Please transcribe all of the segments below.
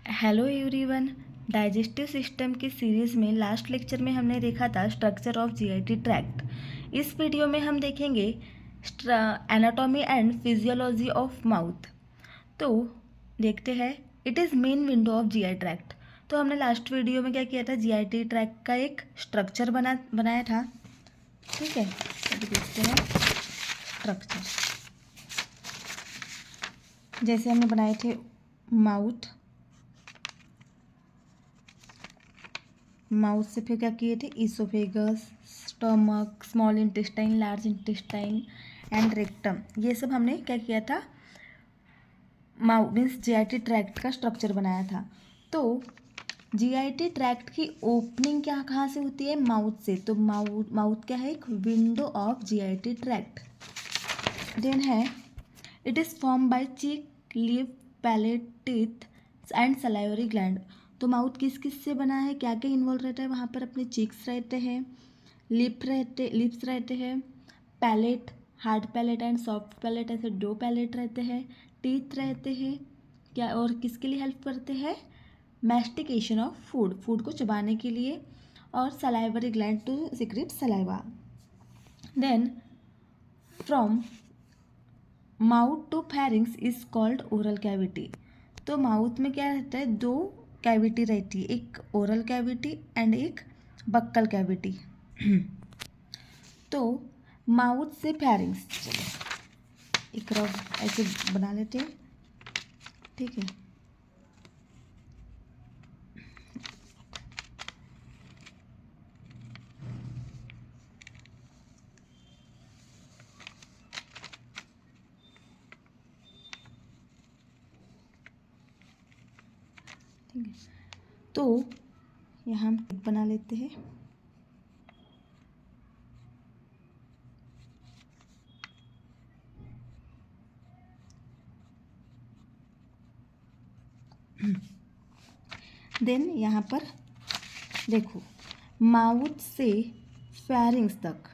Hello everyone. Digestive system की series में last lecture में हमने देखा था स्ट्रक्चर ऑफ जीआईटी ट्रैक्ट। इस वीडियो में हम देखेंगे anatomy and physiology of mouth. तो देखते हैं, it is main window of GI tract. तो हमने लास्ट वीडियो में क्या किया था, जीआईटी ट्रैक्ट का एक स्ट्रक्चर बनाया था। ठीक है, अभी देखते हैं स्ट्रक्चर। जैसे हमने बनाए थे माउथ से फिर क्या किए थे, oesophagus, stomach, small intestine, large intestine and rectum. ये सब हमने क्या किया था, माउथ मीन्स जीआईटी ट्रैक्ट का स्ट्रक्चर बनाया था। तो जीआईटी ट्रैक्ट की ओपनिंग क्या कहाँ से होती है, माउथ से। तो माउथ क्या है, एक window of GIT tract. Then है, it is form by cheek, lip, palate, teeth and salivary gland. तो माउथ किस किस से बना है, क्या क्या इन्वॉल्व रहता है वहाँ पर, अपने चीक्स रहते हैं, लिप्स रहते हैं, palate, hard palate and soft palate, ऐसे दो पैलेट रहते हैं, टीथ रहते हैं क्या, और किसके लिए हेल्प करते हैं, मैस्टिकेशन ऑफ फूड को चबाने के लिए, और salivary gland to secrete saliva. Then from mouth to pharynx is called oral cavity. तो माउथ में क्या रहता है, दो कैविटी रहती है, एक ओरल कैविटी एंड एक बक्कल कैविटी। तो माउथ से फैरिंग्स, एक रफ ऐसे बना लेते हैं। ठीक है, ठीक है। तो यहाँ हम बना लेते हैं। देन यहाँ पर देखो, माउथ से फैरिंग्स तक,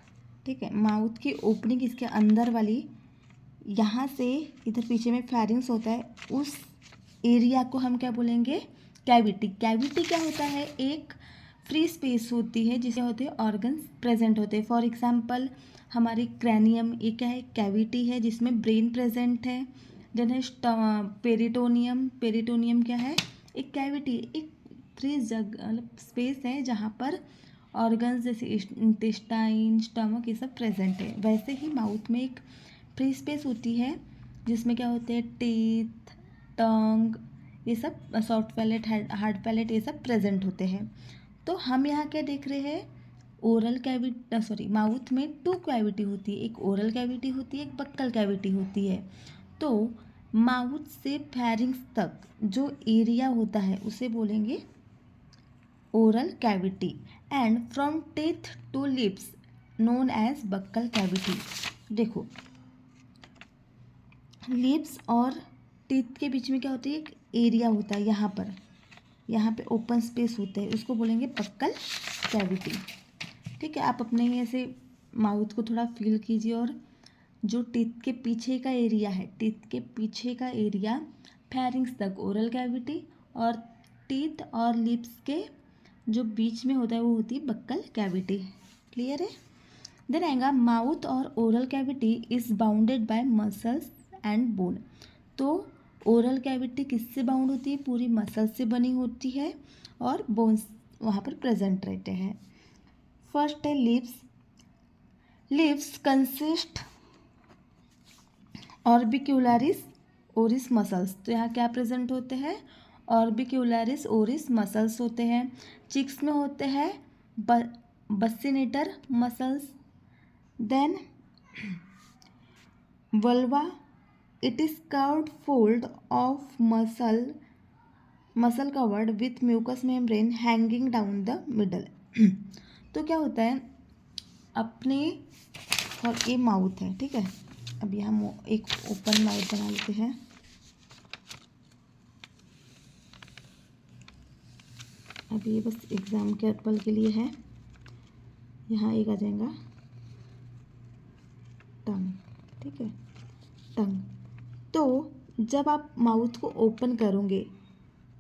ठीक है, माउथ की ओपनिंग इसके अंदर वाली, यहाँ से इधर पीछे में फैरिंग्स होता है, उस एरिया को हम क्या बोलेंगे, कैविटी। कैविटी क्या होता है, एक फ्री स्पेस होती है जिसमें होते हैं ऑर्गन्स प्रेजेंट होते हैं। फॉर एग्जांपल हमारी क्रैनियम, ये क्या है, कैविटी है जिसमें ब्रेन प्रेजेंट है। देन है पेरिटोनियम क्या है, एक कैविटी, एक फ्री जगह मतलब स्पेस है जहाँ पर ऑर्गन्स जैसे इंटेस्टाइन, स्टमक, ये सब प्रेजेंट है। वैसे ही माउथ में एक फ्री स्पेस होती है जिसमें क्या होते हैं, टीथ, टंग, ये सब, सॉफ्ट पैलेट, हार्ड पैलेट, ये सब प्रेजेंट होते हैं। तो हम यहाँ क्या देख रहे हैं, ओरल कैविटी, सॉरी, माउथ में टू कैविटी होती है, एक ओरल कैविटी होती है, एक बक्कल कैविटी होती है। तो माउथ से फैरिंग्स तक जो एरिया होता है उसे बोलेंगे oral cavity, and from teeth to lips known as buccal cavity. देखो, लिप्स और टीथ के बीच में क्या होती है, एक एरिया होता है, यहाँ पे ओपन स्पेस होता है, उसको बोलेंगे बक्कल कैविटी। ठीक है, आप अपने ही ऐसे माउथ को थोड़ा फील कीजिए, और जो टीथ के पीछे का एरिया है, टीथ के पीछे का एरिया फैरिंग्स तक ओरल कैविटी, और टीथ और लिप्स के जो बीच में होता है वो होती है बक्कल कैविटी। क्लियर है। देन आएगा, माउथ और oral cavity is bounded by muscles and bone. तो ओरल कैविटी किससे बाउंड होती है, पूरी मसल से बनी होती है, और बोन्स वहाँ पर प्रेजेंट रहते हैं। फर्स्ट है लिप्स। Lips consist ऑर्बिक्यूलरिस ओरिस muscles. तो यहाँ क्या प्रेजेंट होते हैं, ऑर्बिक्यूलरिस ओरिस मसल्स होते हैं। चिक्स में होते हैं buccinator muscles. Then uvula, it is curved fold of muscle covered with mucus membrane hanging down the middle. तो क्या होता है, अपने, और ये माउथ है, ठीक है, अभी हम एक ओपन माउथ बना लेते हैं। अभी ये बस एग्जाम के पल के लिए है। यहाँ एक आ जाएगा टंग, ठीक है, टंग। तो जब आप माउथ को ओपन करोगे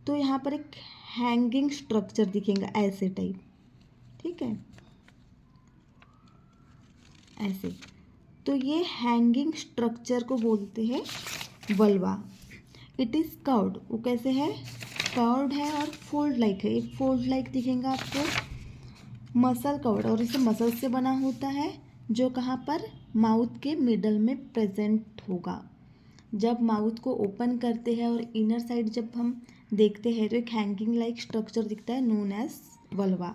तो यहाँ पर एक हैंगिंग स्ट्रक्चर दिखेगा ऐसे टाइप, ठीक है, ऐसे। तो ये हैंगिंग स्ट्रक्चर को बोलते हैं वल्वा। इट इज़ कर्व्ड, वो कैसे है, कर्व्ड है और फोल्ड लाइक है, ये फोल्ड लाइक दिखेगा आपको। मसल कर्व्ड, और इसे मसल से बना होता है, जो कहाँ पर, माउथ के मिडल में प्रेजेंट होगा। जब माउथ को ओपन करते हैं और इनर साइड जब हम देखते हैं तो एक हैंगिंग लाइक स्ट्रक्चर दिखता है, known as uvula.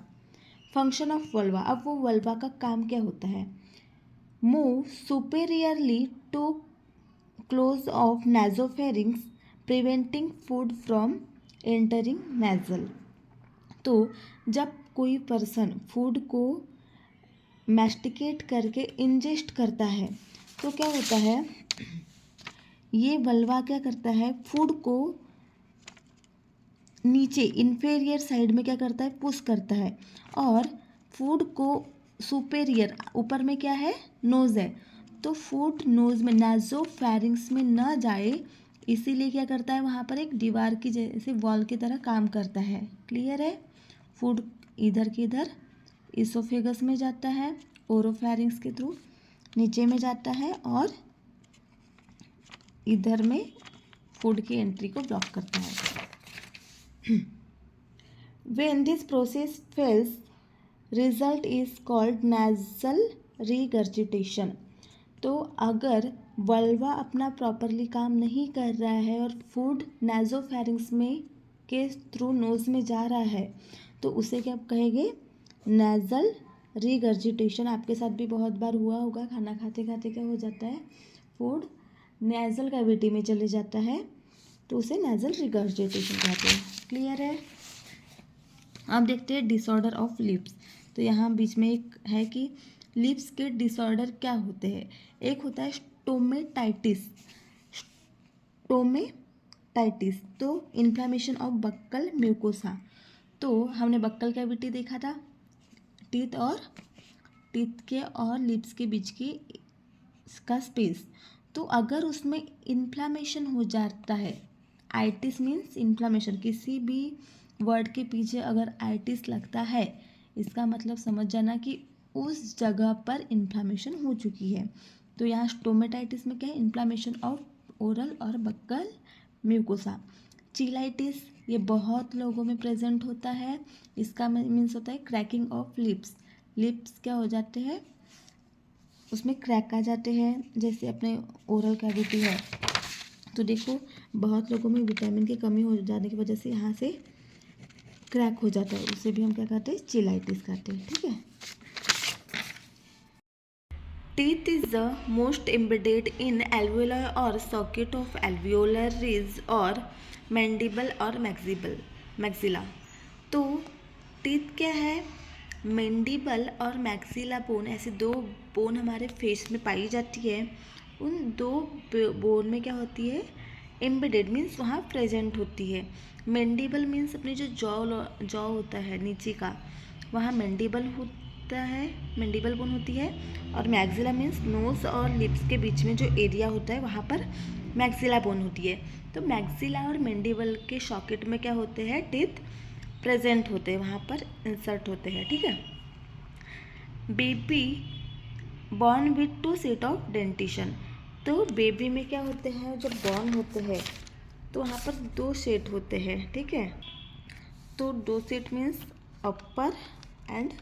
Function of uvula, अब वो वल्वा का काम क्या होता है, move superiorly to close off nasopharynx preventing food from entering nasal. तो जब कोई पर्सन फूड को मैस्टिकेट करके इंजेस्ट करता है तो क्या होता है, ये वल्वा क्या करता है, फूड को नीचे इन्फेरियर साइड में क्या करता है, पुश करता है, और फूड को सुपेरियर, ऊपर में क्या है, नोज़ है, तो फूड नोज़ में नासोफेरिंग्स में ना जाए, इसीलिए क्या करता है, वहाँ पर एक दीवार की जैसे वॉल की तरह काम करता है। क्लियर है, फूड इधर के इधर इसोफेगस में जाता है, ओरोफेरिंग्स के थ्रू नीचे में जाता है, और इधर में फूड की एंट्री को ब्लॉक करता है। When this process fails, result is called nasal regurgitation। तो अगर वल्वा अपना प्रॉपरली काम नहीं कर रहा है और फूड नासोफेरिंग्स में के थ्रू नोज में जा रहा है तो उसे क्या कहेंगे, नेजल रिगर्जिटेशन। आपके साथ भी बहुत बार हुआ होगा, खाना खाते खाते क्या हो जाता है, फूड नेजल कैविटी में चले जाता है, तो उसे नेजल रिगर्जिटेशन कहते हैं। क्लियर है। अब देखते हैं डिसऑर्डर ऑफ लिप्स। तो यहाँ बीच में एक है कि लिप्स के डिसऑर्डर क्या होते हैं। एक होता है स्टोमेटाइटिस, स्टोमेटाइटिस तो इन्फ्लामेशन ऑफ बक्कल म्यूकोसा। तो हमने बक्कल कैविटी देखा था, टीथ के और लिप्स के बीच की का स्पेस, तो अगर उसमें इन्फ्लामेशन हो जाता है, आइटिस मीन्स इन्फ्लामेशन, किसी भी वर्ड के पीछे अगर आइटिस लगता है इसका मतलब समझ जाना कि उस जगह पर इन्फ्लामेशन हो चुकी है। तो यहाँ स्टोमेटाइटिस में क्या है, इन्फ्लामेशन ऑफ ओरल और बक्कल म्यूकोसा। चीलाइटिस ये बहुत लोगों में प्रेजेंट होता है, इसका मीन्स होता है क्रैकिंग ऑफ लिप्स। लिप्स क्या हो जाते हैं, उसमें क्रैक आ जाते हैं, जैसे अपने ओरल कैविटी है। तो देखो बहुत लोगों में विटामिन की कमी हो जाने की वजह से यहाँ से क्रैक हो जाता है, उसे भी हम क्या कहते हैं, चिलाइटिस कहते हैं। ठीक है। Teeth is the most embedded in alveolar और सॉकेट ऑफ एल्वियोलर रिज और मैंडिबल और मैक्सिला। तो टीथ क्या है, मैंडिबल और मैक्सिला बोन, ऐसे दो बोन हमारे फेस में पाई जाती है। उन दो बोन में क्या होती है, एम्बेडेड मीन्स वहाँ प्रेजेंट होती है। मैंडिबल मीन्स अपने जो जॉ होता है नीचे का, वहाँ मैंडिबल होता है, मैंडिबल बोन होती है। और मैक्सिला मीन्स नोज और लिप्स के बीच में जो एरिया होता है वहाँ पर मैक्सिला बोन होती है। तो मैक्सिला और मैंडिबल के सॉकेट में क्या होते हैं, टीथ प्रेजेंट होते हैं, वहाँ पर इंसर्ट होते हैं। ठीक है। Baby born with 2 set of dentition. तो बेबी में क्या होते हैं, जब बॉर्न होते हैं तो वहाँ पर 2 सेट होते हैं। ठीक है। तो 2 set means upper and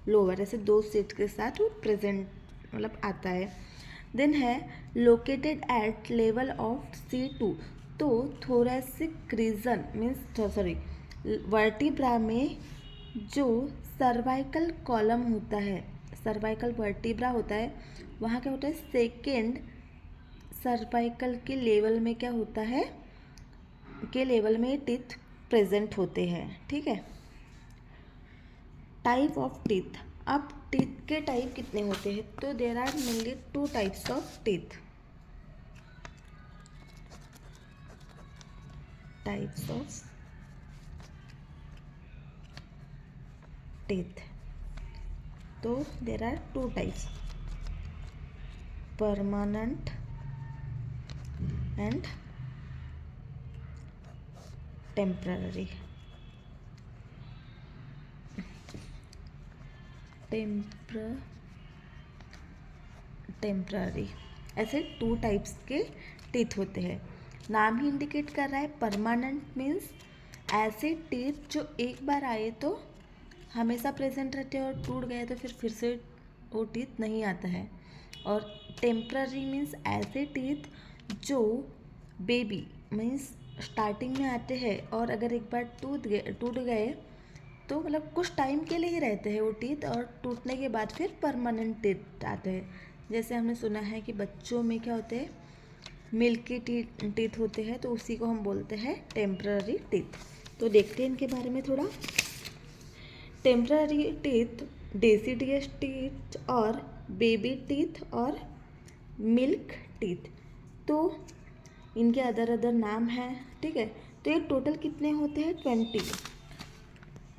lower, ऐसे 2 सेट के साथ वो प्रेजेंट मतलब आता है। देन है located at level of C2। तो थोरैसिक रीजन मीन्स वर्टिब्रा में जो सर्वाइकल कॉलम होता है, सर्वाइकल वर्टिब्रा होता है, वहाँ क्या होता है, सेकेंड सर्वाइकल के लेवल में क्या होता है, के लेवल में टीथ प्रेजेंट होते हैं। ठीक है। Type of teeth. अब टीथ के टाइप कितने होते हैं, तो there are mainly 2 types of teeth. Types of teeth, तो there are 2 types, permanent and temporary temporary ऐसे 2 टाइप्स के टीथ होते हैं। नाम ही इंडिकेट कर रहा है, परमानेंट मीन्स ऐसे टीथ जो एक बार आए तो हमेशा प्रेजेंट रहते हैं और टूट गए तो फिर से वो टीथ नहीं आता है। और टेम्पररी मीन्स ऐसे टीथ जो बेबी मीन्स स्टार्टिंग में आते हैं और अगर एक बार टूट गए तो मतलब कुछ टाइम के लिए ही रहते हैं वो टीथ, और टूटने के बाद फिर परमानेंट टीथ आते हैं। जैसे हमने सुना है कि बच्चों में क्या होते हैं, मिल्की टीथ होते हैं, तो उसी को हम बोलते हैं टेम्पररी टीथ। तो देखते हैं इनके बारे में थोड़ा। टेम्पररी टीथ डेसिडियस टीथ और बेबी टीथ और मिल्क टीथ, तो इनके अदर नाम हैं, ठीक है। तो ये टोटल कितने होते हैं,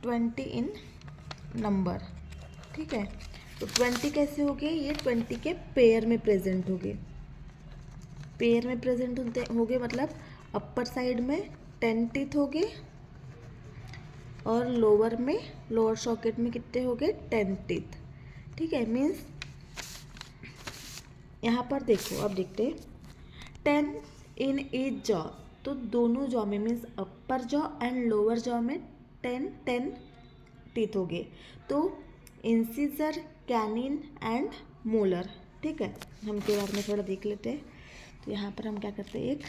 20 इन नंबर, ठीक है। तो 20 कैसे हो गए, ये 20 के पेयर में प्रेजेंट हो गए। पेयर में प्रेजेंट हो गए मतलब अपर साइड में 10 टीथ हो गए और लोअर सॉकेट में कितने हो गए, 10 टीथ, ठीक है। मीन्स यहाँ पर देखो, अब देखते हैं 10 इन ईच जॉ, तो दोनों जॉ में means upper jaw and lower jaw में 10 टीथ हो गए। तो इंसिजर, कैनिन एंड मोलर, ठीक है। हम के बारे में थोड़ा देख लेते हैं। तो यहाँ पर हम क्या करते हैं, एक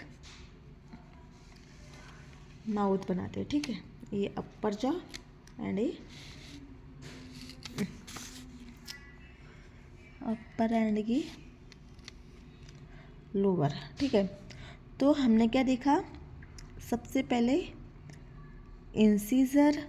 माउथ बनाते हैं, ठीक है। ये अपर जॉ एंड ये अपर एंड की लोअर, ठीक है। तो हमने क्या देखा, सबसे पहले इंसिजर,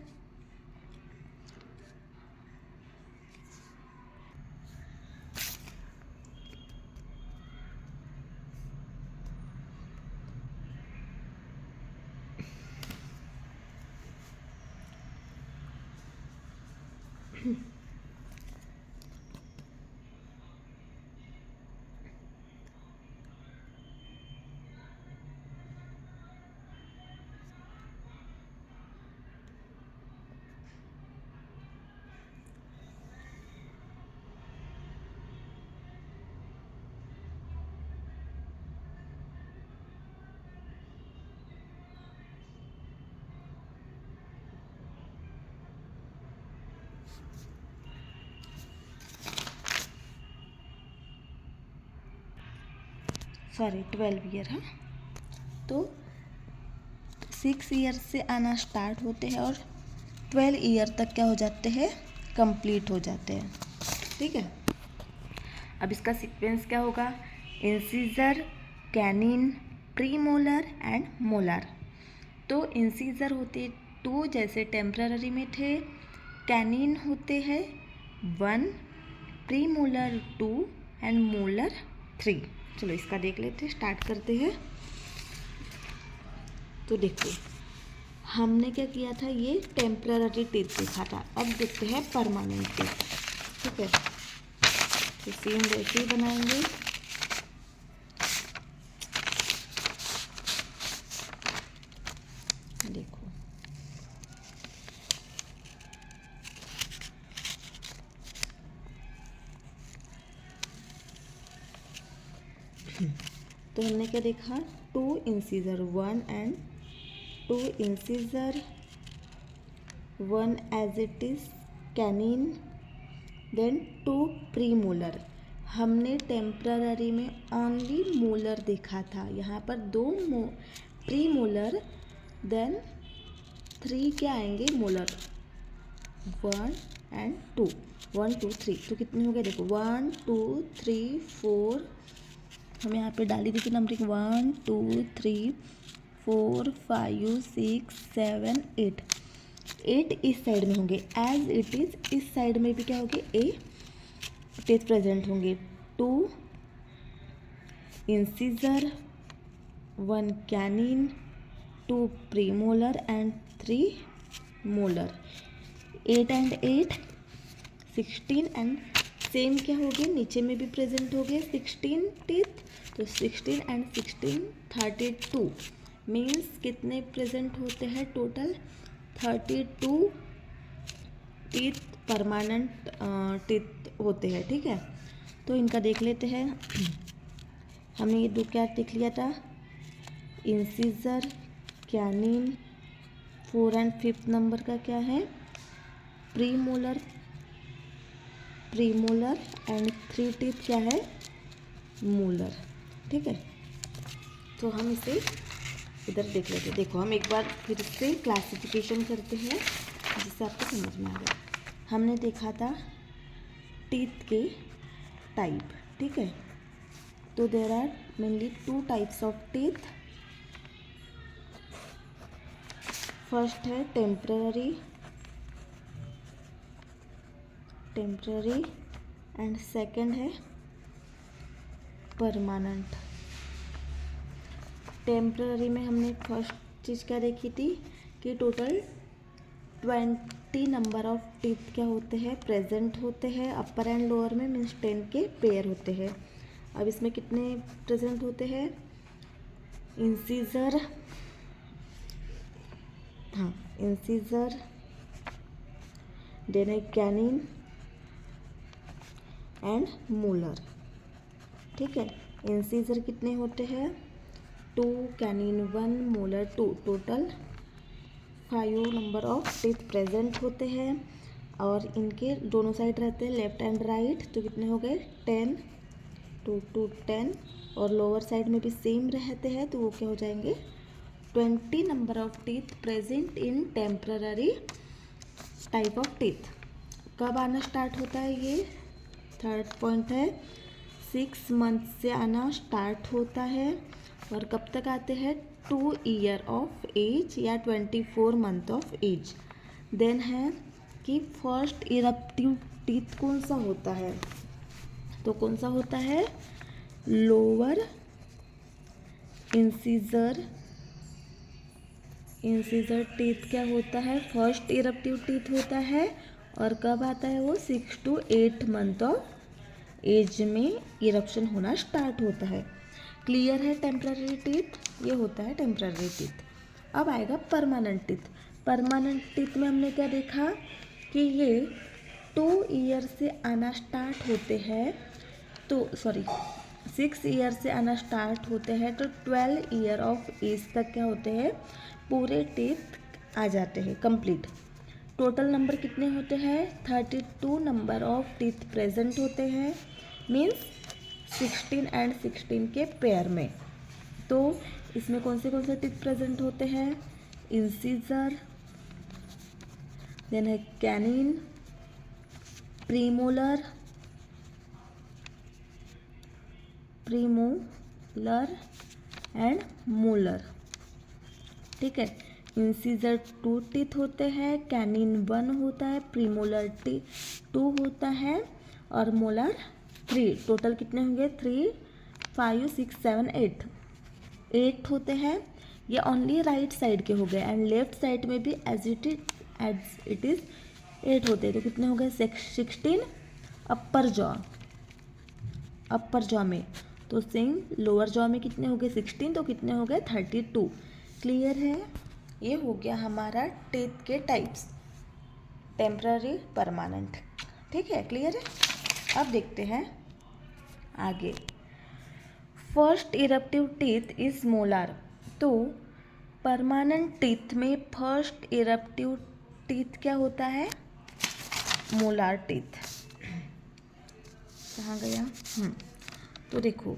सॉरी 12 ईयर, हाँ। तो 6 ईयर से आना स्टार्ट होते हैं और 12 ईयर तक क्या हो जाते हैं, कंप्लीट हो जाते हैं, ठीक है। अब इसका सीक्वेंस क्या होगा, incisor, canine, premolar and molar. तो इंसिजर होते 2 जैसे टेम्पररी में थे, कैनिन होते हैं 1, प्रीमोलर 2 एंड मोलर 3। चलो इसका देख लेते हैं, स्टार्ट करते हैं। तो देखो हमने क्या किया था, ये टेम्पररी टीथ देखा था, अब देखते हैं परमानेंट टीथ, ठीक है। तो सेम वैसे ही बनाएंगे। देखो तो हमने क्या देखा, 2 incisor 1 and 2 incisor 1 as it is canine, then 2 premolar. हमने टेम्पररी में ओनली मोलर देखा था, यहाँ पर 2 प्रीमोलर, देन 3 क्या आएंगे मोलर, 1 एंड 2, 1 2 3। तो कितने हो गए देखो, 1 2 3 4, हम यहाँ पे डाली थी नंबरिंग 1 2 3 4 5 6 7 8 8 इस साइड में होंगे, एज इट इज इस साइड में भी क्या होंगे, 8 टीथ प्रेजेंट होंगे। 2 incisor, 1 canine, 2 premolar and 3 molar. 8 and 8 16 and same क्या हो गए, नीचे में भी प्रेजेंट हो गए 16 टीथ, तो 16 एंड 16 32 मीन्स कितने प्रेजेंट होते हैं टोटल 32 टीथ परमानेंट टीथ होते हैं। ठीक है, तो इनका देख लेते हैं। हमने ये दो क्या देख लिया था, इंसीजर, कैनिन। 4 और 5 नंबर का क्या है, प्रीमोलर एंड 3 टीथ क्या है, मोलर। ठीक है, तो हम इसे इधर देख लेते हैं। देखो हम एक बार फिर से क्लासिफिकेशन करते हैं जिससे आपको समझ में आ गया। हमने देखा था टीथ के टाइप। ठीक है, तो there are mainly 2 types of teeth. First है टेम्पररी एंड सेकंड है परमानेंट। टेम्पररी में हमने फर्स्ट चीज़ क्या देखी थी कि टोटल 20 नंबर ऑफ टीथ क्या होते हैं, प्रेजेंट होते हैं अपर एंड लोअर में, मीन्स 10 के पेयर होते हैं। अब इसमें कितने प्रेजेंट होते हैं, इंसीजर, हाँ इंसीजर, देन है कैनिन एंड मोलर। ठीक है, इंसीजर कितने होते हैं, 2, canine 1, molar 2, total 5 number of teeth present होते हैं और इनके दोनों साइड रहते हैं लेफ्ट एंड राइट, तो कितने हो गए 10, 2 to 10, और लोअर साइड में भी सेम रहते हैं तो वो क्या हो जाएंगे 20 number of teeth present in temporary type of teeth. कब आना स्टार्ट होता है, ये थर्ड पॉइंट है, 6 मंथ से आना स्टार्ट होता है और कब तक आते हैं 2 ईयर ऑफ एज या 24 मंथ ऑफ एज। देन है कि फर्स्ट इरप्टिव टीथ कौन सा होता है, तो कौन सा होता है, लोअर इंसीजर टीथ क्या होता है, फर्स्ट इरप्टिव टीथ होता है और कब आता है वो 6 to 8 मंथ ऑफ एज में इरप्शन होना स्टार्ट होता है। क्लियर है, टेम्पररी टीथ ये होता है टेम्पररी टीथ। अब आएगा परमानेंट टीथ। परमानेंट टीथ में हमने क्या देखा कि ये 2 ईयर से आना स्टार्ट होते हैं, तो 6 ईयर से आना स्टार्ट होते हैं तो 12 ईयर ऑफ एज तक क्या होते हैं, पूरे टीथ आ जाते हैं कंप्लीट। टोटल नंबर कितने होते हैं, 32 नंबर ऑफ टीथ प्रेजेंट होते हैं, मीन्स 16 and 16 के पेयर में। तो इसमें कौन से टीथ प्रेजेंट होते हैं, इंसीजर, देन है कैनिन, प्रीमोलर एंड मोलर। ठीक है, इंसीजर 2 टीथ होते हैं, कैनिन 1 होता है, प्रीमोलर 2 होता है और मोलर 3। टोटल कितने होंगे 3, 5, 6, 7, 8 होते हैं। ये ओनली राइट साइड के हो गए एंड लेफ्ट साइड में भी एज इट इज 8 होते हैं, तो कितने हो गए 16 अपर जॉ में। तो सेम लोअर जॉ में कितने हो गए 16, तो कितने हो गए 32। क्लियर है, ये हो गया हमारा टीथ के टाइप्स, टेम्पररी, परमानेंट। ठीक है, क्लियर है। अब देखते हैं आगे। First eruptive teeth is molar. तो परमानेंट टीथ में फर्स्ट इरप्टिव टीथ क्या होता है, मोलार टीथ। कहाँ गया, तो देखो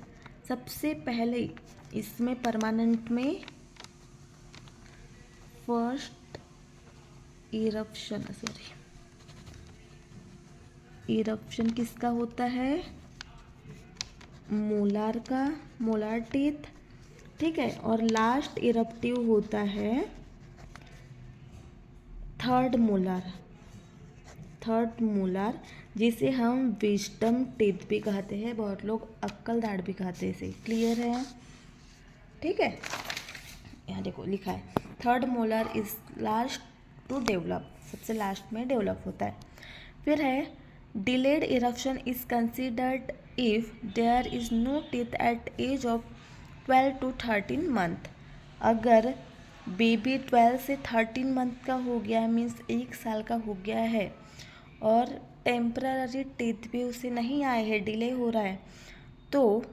सबसे पहले इसमें परमानेंट में फर्स्ट इरप्शन किसका होता है, मोलार का, मोलार टीथ। ठीक है, और लास्ट इरप्टिव होता है थर्ड मोलार, जिसे हम विजडम टीथ भी कहते हैं, बहुत लोग अक्कल दाढ़ भी कहते हैं इसे। क्लियर है, ठीक है। यहाँ देखो लिखा है third molar is last to develop, सबसे लास्ट में डेवलप होता है। फिर है delayed eruption is considered if there is no teeth at age of 12 to 13 month. अगर बेबी 12 से 13 मंथ का हो गया है, मीन्स 1 साल का हो गया है, और टेम्पररी टीथ भी उसे नहीं आए हैं, डिले हो रहा है, तो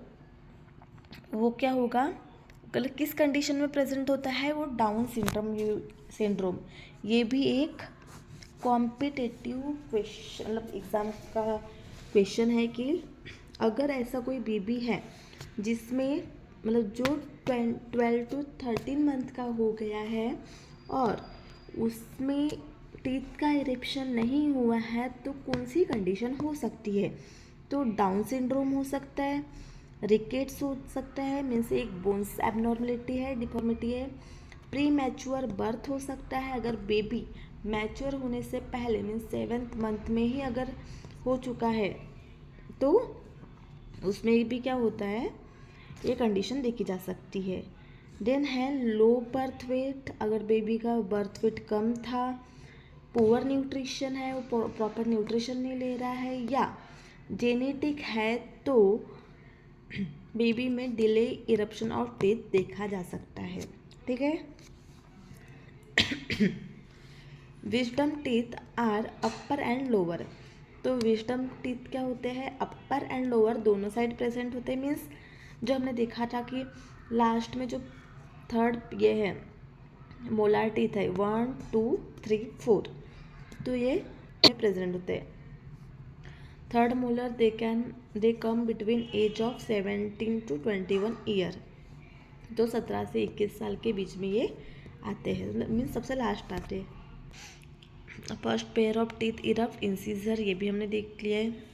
वो क्या होगा, मतलब किस कंडीशन में प्रेजेंट होता है, वो डाउन सिंड्रोम। ये भी एक कॉम्पिटिटिव क्वेश्चन, मतलब एग्ज़ाम का क्वेश्चन है कि अगर ऐसा कोई बेबी है जिसमें मतलब जो 12 to 13 मंथ का हो गया है और उसमें टीथ का इरेप्शन नहीं हुआ है, तो कौन सी कंडीशन हो सकती है, तो डाउन सिंड्रोम हो सकता है, रिकेट्स हो सकता है, मीन्स एक बोन्स एबनॉर्मलिटी है, डिफॉर्मिटी है, प्री मैच्योर बर्थ हो सकता है, अगर बेबी मैच्योर होने से पहले मीन्स 7th मंथ में ही अगर हो चुका है तो उसमें भी क्या होता है, ये कंडीशन देखी जा सकती है। देन है लो बर्थ वेट, अगर बेबी का बर्थ वेट कम था, पुअर न्यूट्रिशन है, वो प्रॉपर न्यूट्रिशन नहीं ले रहा है, या जेनेटिक है तो बेबी में डिले इरप्शन ऑफ टीथ देखा जा सकता है। ठीक है। Wisdom teeth are upper and lower, तो विजडम टीथ क्या होते हैं, अपर एंड लोअर दोनों साइड प्रेजेंट होते हैं, मीन्स जो हमने देखा था कि लास्ट में जो थर्ड ये है मोलार टीथ है 1 2 3 4, तो ये प्रेजेंट होते हैं। Third molar they come between age of 17 to 21 year, तो 17 से 21 साल के बीच में ये आते हैं, मीन्स सबसे लास्ट आते हैं। First pair of teeth erupt incisor, ये भी हमने देख लिया है,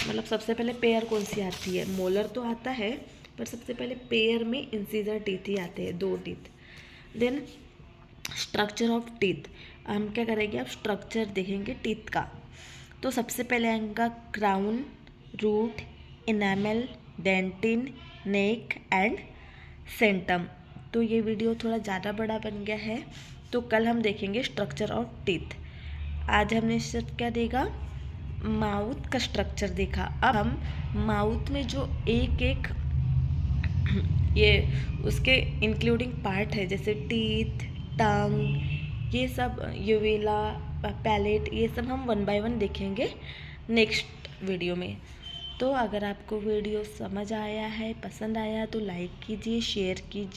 मतलब सबसे पहले पेयर कौन सी आती है, मोलर तो आता है पर सबसे पहले पेयर में इंसीजर टीथ ही आते हैं, 2 टीथ। देन स्ट्रक्चर ऑफ टीथ, हम क्या करेंगे, अब स्ट्रक्चर देखेंगे टीथ का, तो सबसे पहले आएगा crown, root, enamel, dentin, neck and cementum. तो ये वीडियो थोड़ा ज़्यादा बड़ा बन गया है, तो कल हम देखेंगे स्ट्रक्चर ऑफ टीथ। आज हमने क्या देखा, माउथ का स्ट्रक्चर देखा। अब हम माउथ में जो एक एक ये उसके इंक्लूडिंग पार्ट है, जैसे टीथ, टंग, ये सब, यूविला, पैलेट, ये सब हम 1 by 1 देखेंगे नेक्स्ट वीडियो में। तो अगर आपको वीडियो समझ आया है, पसंद आया, तो लाइक कीजिए, शेयर कीजिए।